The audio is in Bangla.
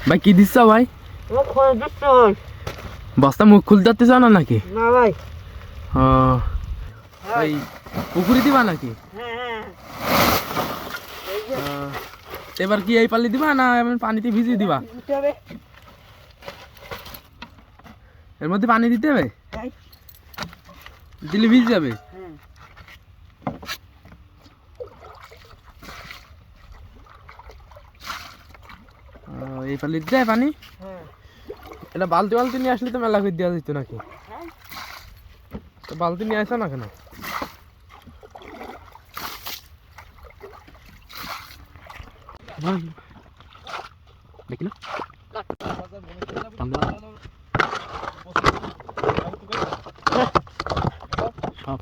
ভাই কি দিচ্ছ ভাই? বস্তা মুখ খুলতে যাচ্ছ না নাকি? না ভাই। ভাই পুকুরি দিবা নাকি? এবার কি এই পালি দিবা না এমন পানিতে ভিজিয়ে দিবা? এর মধ্যে পানি দিতে হবে, দিলে ভিজে যাবে। এই পালি দিতে পানি। এটা বালতি বালতি নিয়ে আসলে তো মেলা করে দেওয়া যেত নাকি? তো বালতি নিয়ে আসা না কেন? দেখি না সব